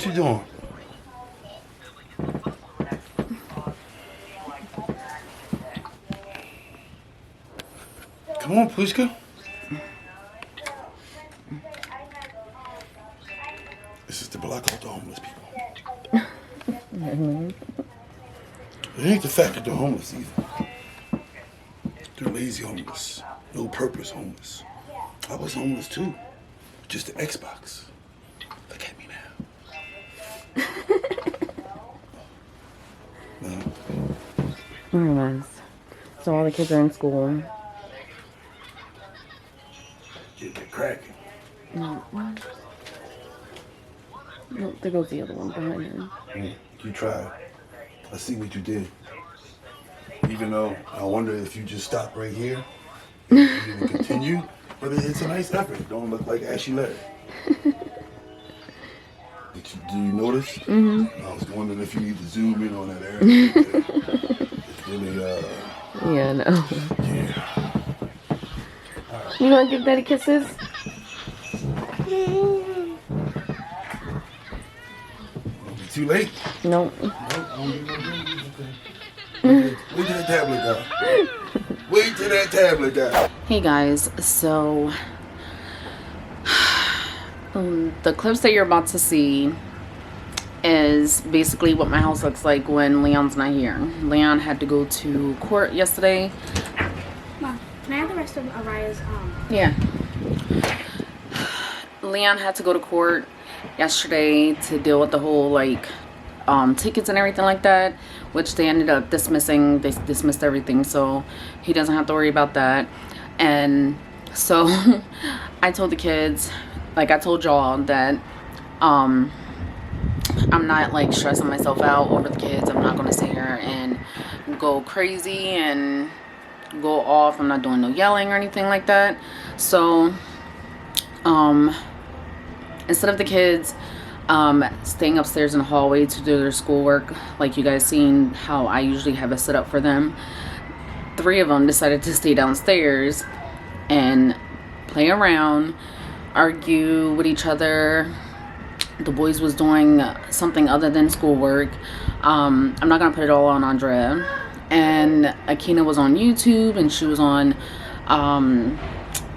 What you doing? Come on, Pushka. This is the block of the homeless people. It ain't the fact that they're homeless either. They're lazy homeless, no purpose homeless. I was homeless too, just the Xbox. Look at me now. No. Anyways, so all the kids are in school. Get cracking. No, there goes the other one behind him. You tried. I see what you did. Even though I wonder if you just stopped right here, you even continue, but it's a nice effort. It don't look like Ashy Larry. Do you notice? Mm-hmm. I was wondering if you need to zoom in on that area. It's really, Yeah, no. Yeah. You want to give Daddy kisses? Won't be too late. Nope. Wait till that tablet down. Wait till that tablet down. Hey guys, so the clips that you're about to see is basically what my house looks like when Leon's not here. Leon had to go to court yesterday. Mom, can I have the rest of Araya's Yeah. Leon had to go to court yesterday to deal with the whole tickets and everything like that, which they ended up dismissing. They dismissed everything, so he doesn't have to worry about that. And so I told the kids, like I told y'all, that I'm not stressing myself out over the kids. I'm not gonna sit here and go crazy and go off. I'm not doing no yelling or anything like that. So instead of the kids staying upstairs in the hallway to do their schoolwork, like you guys seen how I usually have it set up for them, 3 of them decided to stay downstairs and play around, argue with each other. The boys was doing something other than schoolwork. I'm not gonna put it all on Andrea. And Akina was on YouTube, and she was on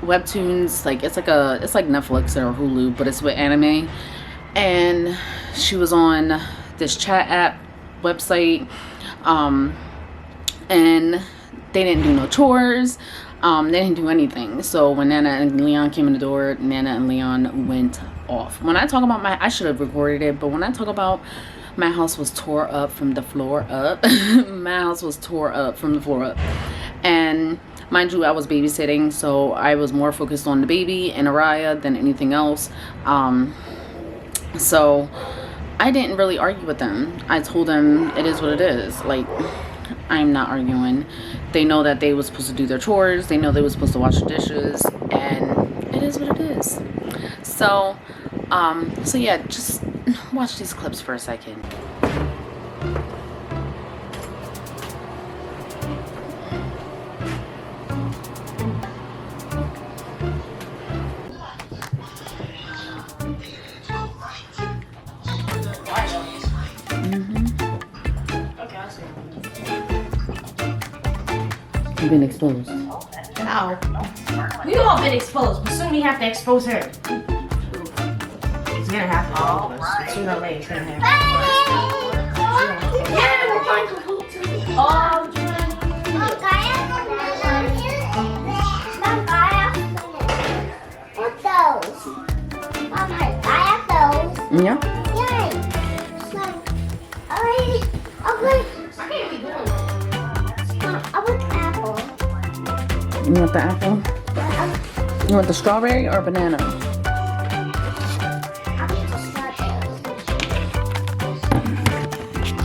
webtoons. It's like Netflix or Hulu, but it's with anime. And she was on this chat app website, and they didn't do no chores. They didn't do anything. So when Nana and Leon came in the door, Nana and Leon went off. When I talk about I should have recorded it, but when I talk about my house was tore up from the floor up, my house was tore up from the floor up. And mind you, I was babysitting, so I was more focused on the baby and Araya than anything else. So I didn't really argue with them. I told them it is what it is. I'm not arguing. They know that they were supposed to do their chores. They know they were supposed to wash the dishes, and it is what it is. So yeah, just watch these clips for a second. You've been exposed. How? We all been exposed, but soon we have to expose her. It's gonna happen to all of us. Sooner or later, it's gonna happen. What's those? Mom, I have those. Yeah. Yay! I can't be doing that. I want the apple. You want the apple? You want the strawberry or banana? I want the strawberry.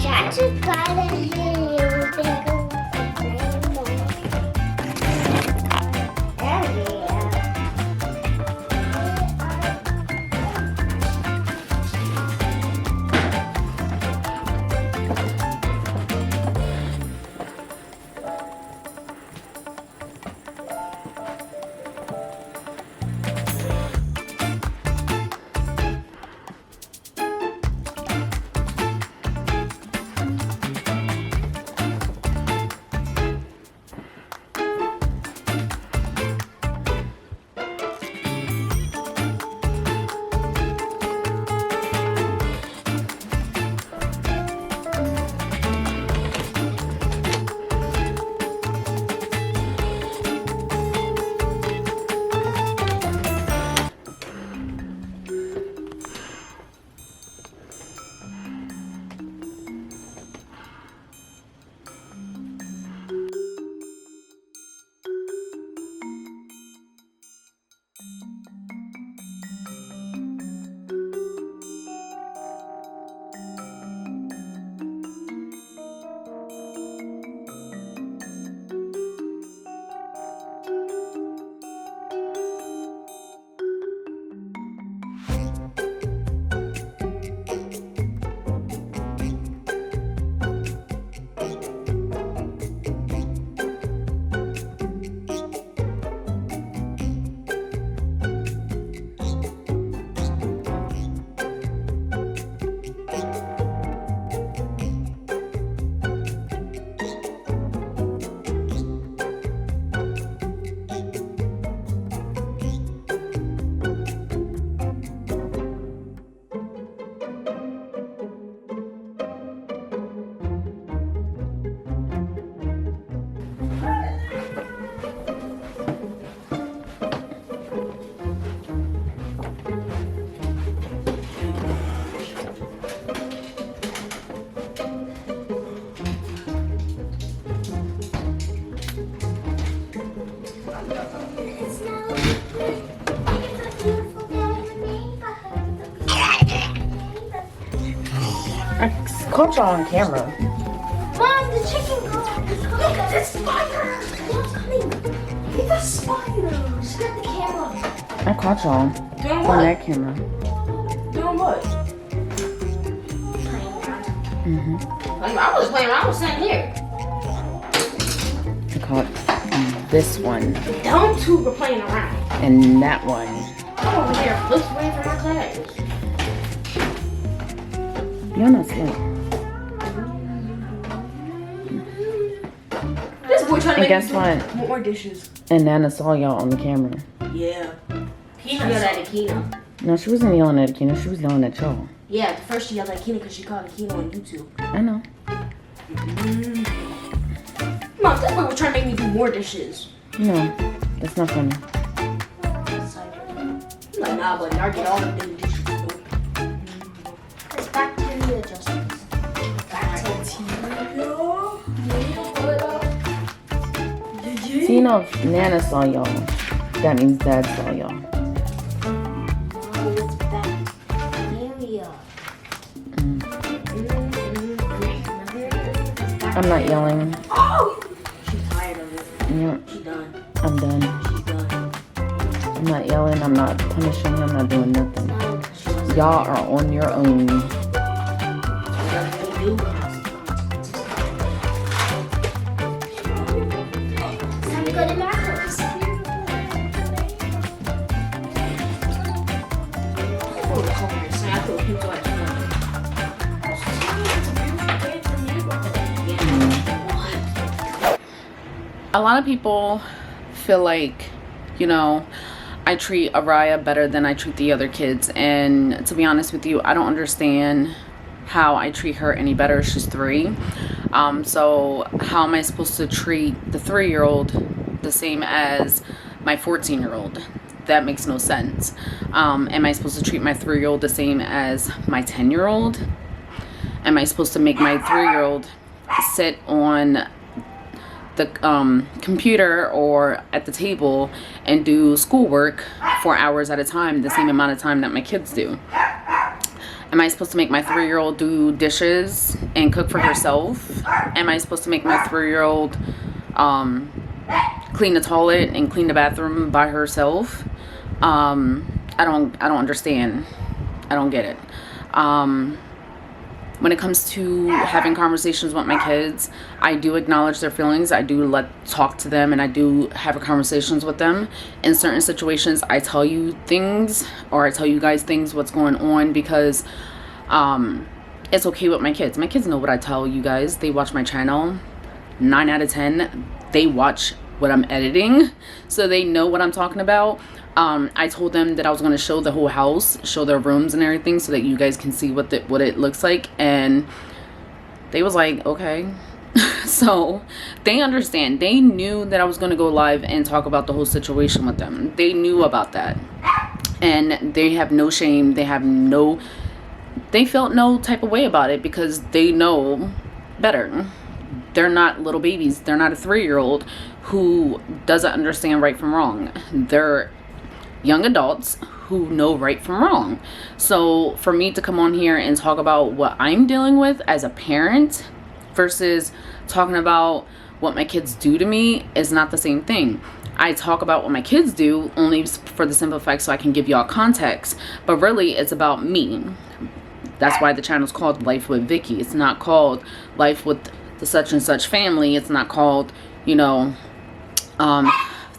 That's a guy that you think of. I caught y'all on camera. Mom, the chicken girl is coming. Look at this spider. What's coming? Look at the spider. Just got the camera. I caught y'all Doing on what? that camera. Doing what? Like, I was playing. I was sitting here. I caught this one Them two were playing around. and that one. I'm over here flips away from my class. You're not asleep. This boy trying to And make guess me do what? more dishes. And Nana saw y'all on the camera. Yeah. Kina yelled at Akina. No, she wasn't yelling at Akina. She was yelling at y'all. Yeah, at first she yelled at Akina because she called Akina on YouTube. I know. Mom, this boy was trying to make me do more dishes. No, that's not funny. I'm like, nah, but y'all get all the damn dishes. It's bacteria adjustments. See, you know, if Nana saw y'all, that means Dad saw y'all. Oh, it's bacteria. I'm not yelling. Oh! She's tired of it. Yeah, She's done. I'm done. She's done. I'm not yelling. I'm not punishing. I'm not doing nothing. Y'all are on your own. That's what we do. Time to go to Marco's. I feel people like A lot of people feel like, you know, I treat Araya better than I treat the other kids. And to be honest with you, I don't understand how I treat her any better. She's 3. So how am I supposed to treat the 3-year-old the same as my 14-year-old? That makes no sense. Am I supposed to treat my 3-year-old the same as my 10-year-old? Am I supposed to make my 3-year-old sit on the computer or at the table and do schoolwork for hours at a time, the same amount of time that my kids do? Am I supposed to make my 3-year-old do dishes and cook for herself? Am I supposed to make my 3-year-old clean the toilet and clean the bathroom by herself? I don't understand. I don't get it. When it comes to having conversations with my kids, I do acknowledge their feelings. I do talk to them, and I do have conversations with them. In certain situations, I tell you things, or I tell you guys things, what's going on, because it's okay with my kids. My kids know what I tell you guys. They watch my channel. 9 out of 10, they watch what I'm editing, so they know what I'm talking about. I told them that I was going to show the whole house, show their rooms and everything, so that you guys can see what it looks like, and they was like, okay. So they understand. They knew that I was going to go live and talk about the whole situation with them. They knew about that, and they have no shame. They felt no type of way about it, because they know better. They're not little babies. They're not a 3-year-old who doesn't understand right from wrong. They're young adults who know right from wrong. So for me to come on here and talk about what I'm dealing with as a parent versus talking about what my kids do to me is not the same thing. I talk about what my kids do only for the simple fact so I can give y'all context, but really it's about me. That's why the channel's called Life with Vicki. It's not called Life with the such and such family. It's not called, you know,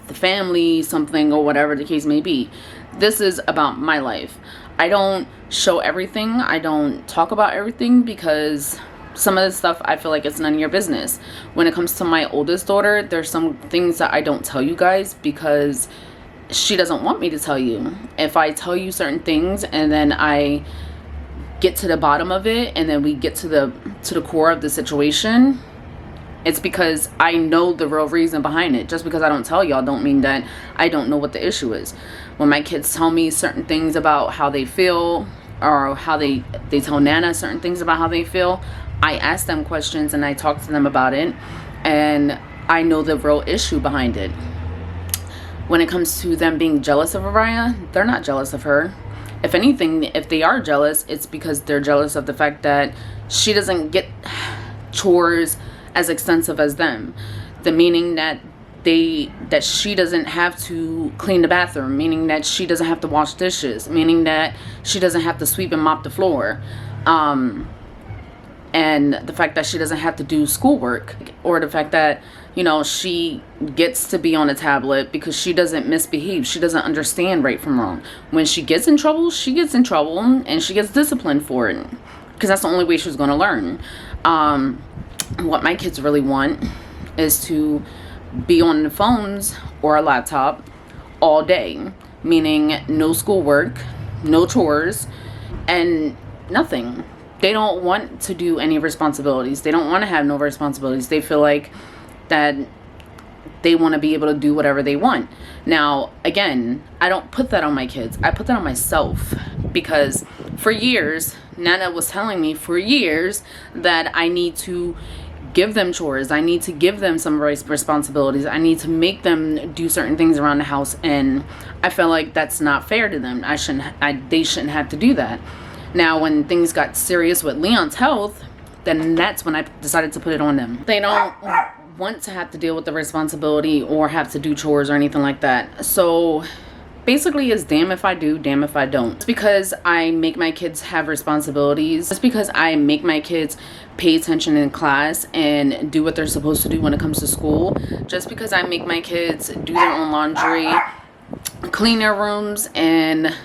the family something, or whatever the case may be. This is about my life. I don't show everything. I don't talk about everything, because some of the stuff I feel like it's none of your business. When it comes to my oldest daughter, there's some things that I don't tell you guys because she doesn't want me to tell you. If I tell you certain things and then I get to the bottom of it, and then we get to the core of the situation, it's because I know the real reason behind it. Just because I don't tell y'all don't mean that I don't know what the issue is. When my kids tell me certain things about how they feel, or how they tell Nana certain things about how they feel, I ask them questions and I talk to them about it, and I know the real issue behind it. When it comes to them being jealous of Araya, they're not jealous of her. If anything, if they are jealous, it's because they're jealous of the fact that she doesn't get chores as extensive as them. The meaning that she doesn't have to clean the bathroom, meaning that she doesn't have to wash dishes, meaning that she doesn't have to sweep and mop the floor, and the fact that she doesn't have to do schoolwork, or the fact that, you know, she gets to be on a tablet because she doesn't misbehave. She doesn't understand right from wrong. When she gets in trouble, she gets in trouble, and she gets disciplined for it, because that's the only way she's going to learn. What my kids really want is to be on the phones or a laptop all day, meaning no schoolwork, no chores, and nothing. They don't want to do any responsibilities. They don't want to have no responsibilities. They feel like that they want to be able to do whatever they want. Now, again, I don't put that on my kids. I put that on myself, because for years, Nana was telling me for years that I need to give them chores. I need to give them some responsibilities. I need to make them do certain things around the house, and I felt like that's not fair to them. They shouldn't have to do that. Now, when things got serious with Leon's health, then that's when I decided to put it on them. They don't want to have to deal with the responsibility or have to do chores or anything like that. So basically, it's damn if I do, damn if I don't. It's because I make my kids have responsibilities. It's because I make my kids pay attention in class and do what they're supposed to do when it comes to school. Just because I make my kids do their own laundry, clean their rooms, and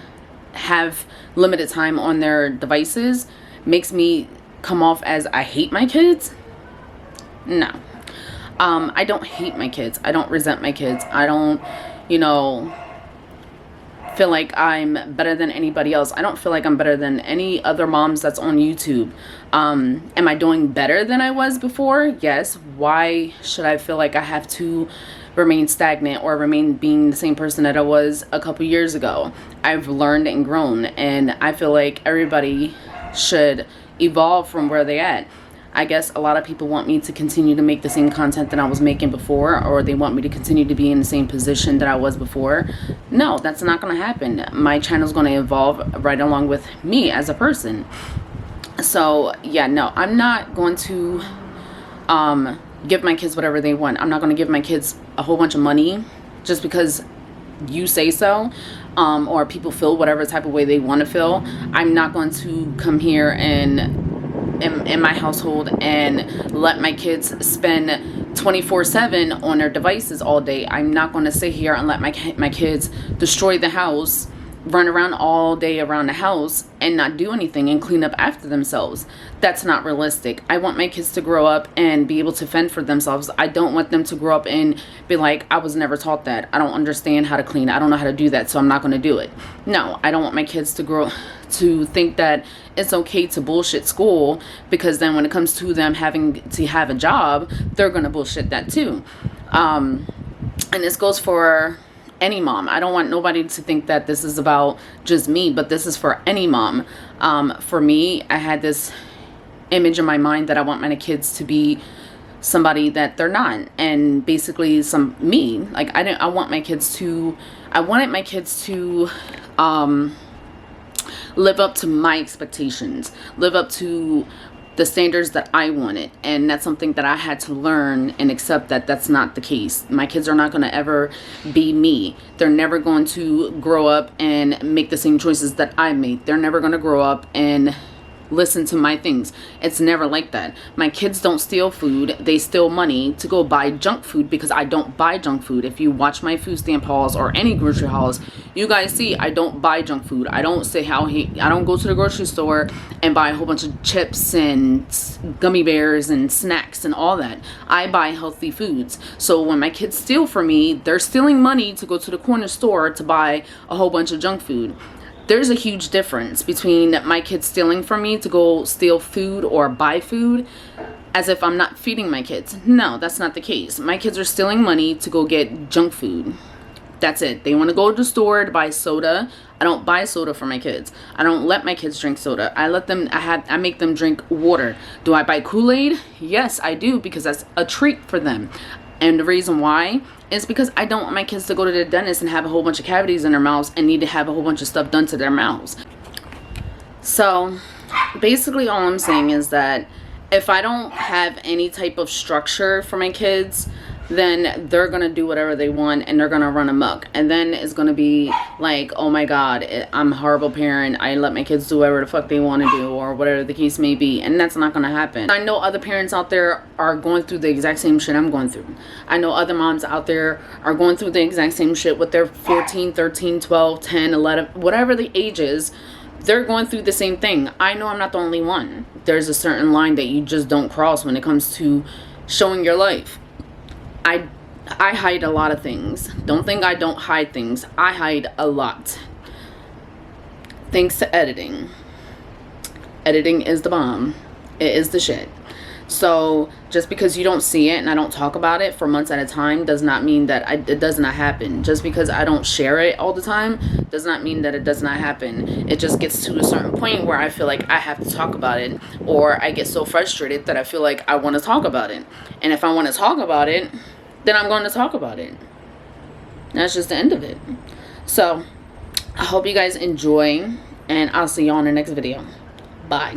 have limited time on their devices makes me come off as I hate my kids? No. I don't hate my kids. I don't resent my kids. I don't, you know, feel like I'm better than anybody else. I don't feel like I'm better than any other moms that's on YouTube. Am I doing better than I was before? Yes. Why should I feel like I have to remain stagnant or remain being the same person that I was a couple years ago? I've learned and grown, and I feel like everybody should evolve from where they're at. I guess a lot of people want me to continue to make the same content that I was making before, or they want me to continue to be in the same position that I was before. No, that's not going to happen. My channel's going to evolve right along with me as a person. So yeah, no, I'm not going to give my kids whatever they want. I'm not going to give my kids a whole bunch of money just because you say so, or people feel whatever type of way they want to feel. I'm not going to come here and in my household and let my kids spend 24/7 on their devices all day. I'm not going to sit here and let my kids destroy the house, run around all day around the house, and not do anything and clean up after themselves. That's not realistic. I want my kids to grow up and be able to fend for themselves. I don't want them to grow up and be like, I was never taught that. I don't understand how to clean. I don't know how to do that, so I'm not going to do it. No, I don't want my kids to think that it's okay to bullshit school, because then when it comes to them having to have a job, they're going to bullshit that too. And this goes for any mom. I don't want nobody to think that this is about just me, but this is for any mom. For me, I had this image in my mind that I want my kids to be somebody that they're not, and basically me. Like I wanted my kids to live up to my expectations, live up to the standards that I wanted. And that's something that I had to learn and accept that that's not the case. My kids are not going to ever be me. They're never going to grow up and make the same choices that I made. They're never going to grow up and listen to my things. It's never like that. My kids don't steal food. They steal money to go buy junk food, because I don't buy junk food. If you watch my food stamp hauls or any grocery hauls, you guys see I don't buy junk food. I don't I don't go to the grocery store and buy a whole bunch of chips and gummy bears and snacks and all that. I buy healthy foods. So when my kids steal from me, they're stealing money to go to the corner store to buy a whole bunch of junk food. There's a huge difference between my kids stealing from me to go steal food or buy food, as if I'm not feeding my kids. No, that's not the case. My kids are stealing money to go get junk food. That's it. They want to go to the store to buy soda. I don't buy soda for my kids. I don't let my kids drink soda. I make them drink water. Do I buy Kool-Aid? Yes, I do, because that's a treat for them. And the reason why It's because I don't want my kids to go to the dentist and have a whole bunch of cavities in their mouths and need to have a whole bunch of stuff done to their mouths. So basically all I'm saying is that if I don't have any type of structure for my kids, then they're gonna do whatever they want and they're gonna run amok, and then it's gonna be like, oh my god, I'm a horrible parent, I let my kids do whatever the fuck they want to do, or whatever the case may be. And that's not gonna happen. I know other parents out there are going through the exact same shit I'm going through. I know other moms out there are going through the exact same shit with their 14, 13, 12, 10, 11, whatever the age is. They're going through the same thing. I know I'm not the only one. There's a certain line that you just don't cross when it comes to showing your life. I hide a lot of things. Don't think I don't hide things. I hide a lot. Thanks to editing. Editing is the bomb. It is the shit. So just because you don't see it and I don't talk about it for months at a time does not mean that it does not happen. Just because I don't share it all the time does not mean that it does not happen. It just gets to a certain point where I feel like I have to talk about it, or I get so frustrated that I feel like I want to talk about it. And if I want to talk about it, then I'm going to talk about it. That's just the end of it. So I hope you guys enjoy, and I'll see you on the next video. Bye.